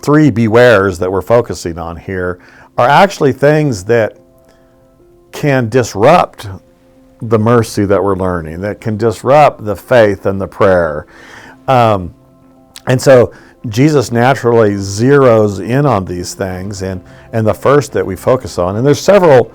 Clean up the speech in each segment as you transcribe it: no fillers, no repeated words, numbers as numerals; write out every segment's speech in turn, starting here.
Three bewares that we're focusing on here are actually things that can disrupt the mercy that we're learning, that can disrupt the faith and the prayer. And so Jesus naturally zeroes in on these things, and the first that we focus on, and there's several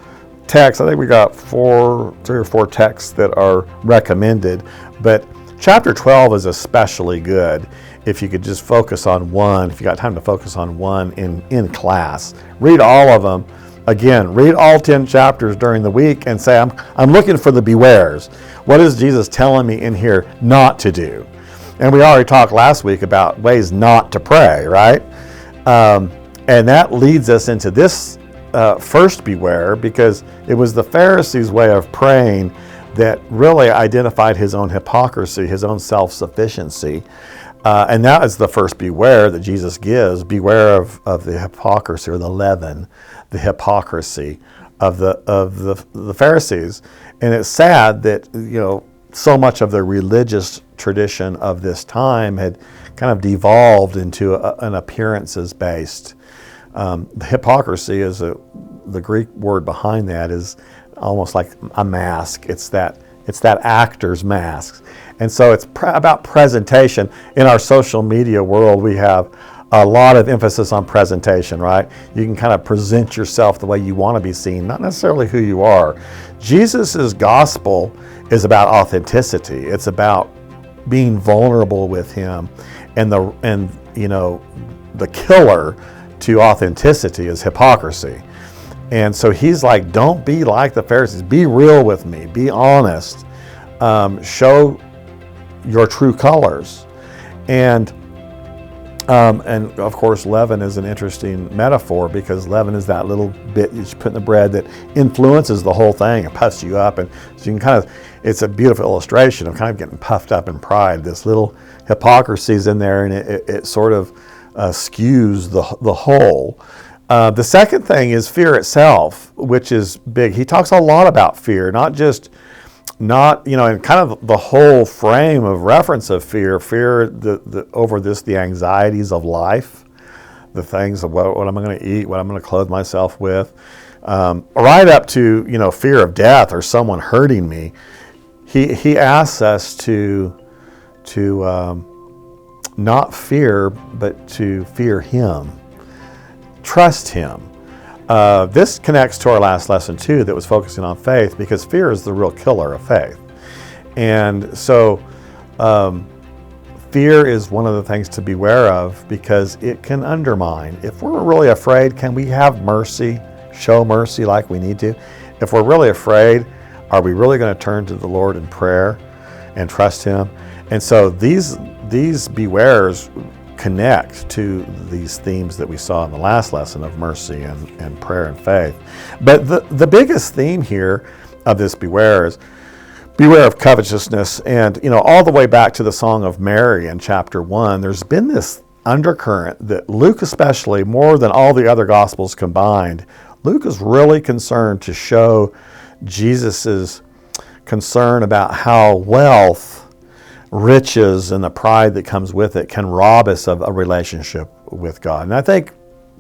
texts, I think we got 3 or 4 texts that are recommended, but chapter 12 is especially good if you could just focus on one, if you got time to focus on one in class. Read all of them. Again, read all 10 chapters during the week and say, I'm looking for the bewares. What is Jesus telling me in here not to do? And we already talked last week about ways not to pray, right? And that leads us into this first beware, because it was the Pharisees' way of praying that really identified his own hypocrisy, his own self-sufficiency. And that is the first beware that Jesus gives. Beware of the hypocrisy, or the leaven, the hypocrisy of the Pharisees. And it's sad that, so much of the religious tradition of this time had kind of devolved into an appearances-based. The hypocrisy is the Greek word behind that is almost like a mask. It's that actor's mask. And so it's about presentation. In our social media world, we have a lot of emphasis on presentation, right? You can kind of present yourself the way you want to be seen, not necessarily who you are. Jesus' gospel is about authenticity. It's about being vulnerable with him. And the killer to authenticity is hypocrisy. And so he's like, don't be like the Pharisees. Be real with me. Be honest. Show your true colors. And of course, leaven is an interesting metaphor, because leaven is that little bit you put in the bread that influences the whole thing and puffs you up. And so you can it's a beautiful illustration of kind of getting puffed up in pride. This little hypocrisy is in there, and it sort of skews the whole. The second thing is fear itself, which is big. He talks a lot about fear, and kind of the whole frame of reference of fear over the anxieties of life, the things of what am I going to eat, what I'm going to clothe myself with, right up to, fear of death or someone hurting me. He asks us to not fear, but to fear him. Trust him. This connects to our last lesson too, that was focusing on faith, because fear is the real killer of faith. And so fear is one of the things to beware of, because it can undermine. If we're really afraid, can we have mercy, show mercy like we need to? If we're really afraid, are we really going to turn to the Lord in prayer and trust him? And so these bewares connect to these themes that we saw in the last lesson of mercy and prayer and faith. But the biggest theme here of this beware is beware of covetousness. And, all the way back to the Song of Mary in chapter 1, there's been this undercurrent that Luke, especially, more than all the other Gospels combined, Luke is really concerned to show Jesus's concern about how wealth, riches, and the pride that comes with it can rob us of a relationship with God. And I think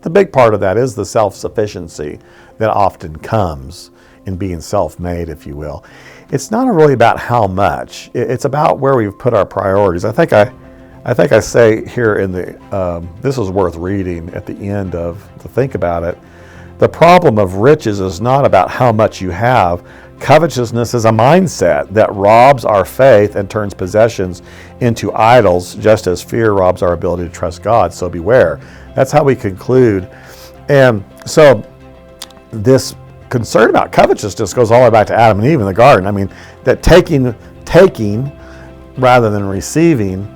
the big part of that is the self-sufficiency that often comes in being self-made, if you will. It's not really about how much. It's about where we've put our priorities. I think I say here in this is worth reading at the end to think about it. The problem of riches is not about how much you have. Covetousness is a mindset that robs our faith and turns possessions into idols, just as fear robs our ability to trust God. So beware. That's how we conclude. And so this concern about covetousness goes all the way back to Adam and Eve in the garden. I mean, that taking rather than receiving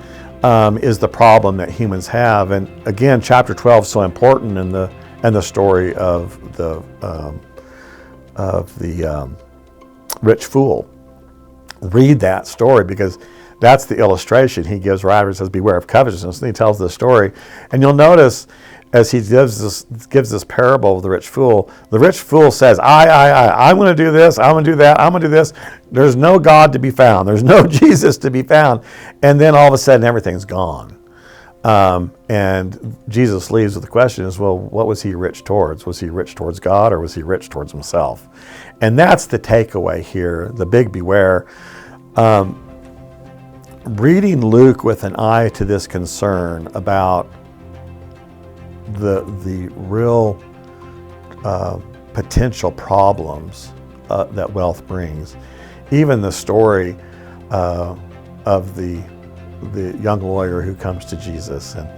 is the problem that humans have. And again, chapter 12 is so important in the story of the rich fool. Read that story, because that's the illustration he gives right after. He says, beware of covetousness. And he tells this story. And you'll notice as he gives this parable of the rich fool says, I'm going to do this, I'm going to do that, I'm going to do this. There's no God to be found. There's no Jesus to be found. And then all of a sudden, everything's gone. And Jesus leaves with the question is, well, what was he rich towards? Was he rich towards God, or was he rich towards himself? And that's the takeaway here, the big beware. Reading Luke with an eye to this concern about the real potential problems that wealth brings. Even the story of the young lawyer who comes to Jesus and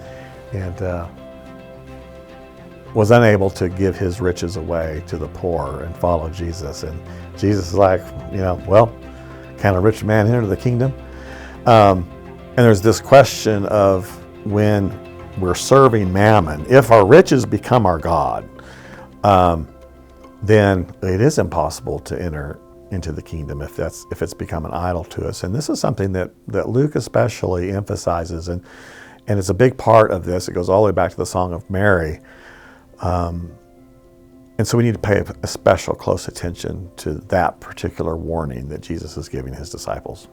was unable to give his riches away to the poor and follow Jesus. And Jesus is like, well, can a rich man enter the kingdom? And there's this question of when we're serving mammon, if our riches become our God, then it is impossible to enter into the kingdom if it's become an idol to us. And this is something that Luke especially emphasizes, and it's a big part of this. It goes all the way back to the Song of Mary. And so we need to pay a special close attention to that particular warning that Jesus is giving his disciples.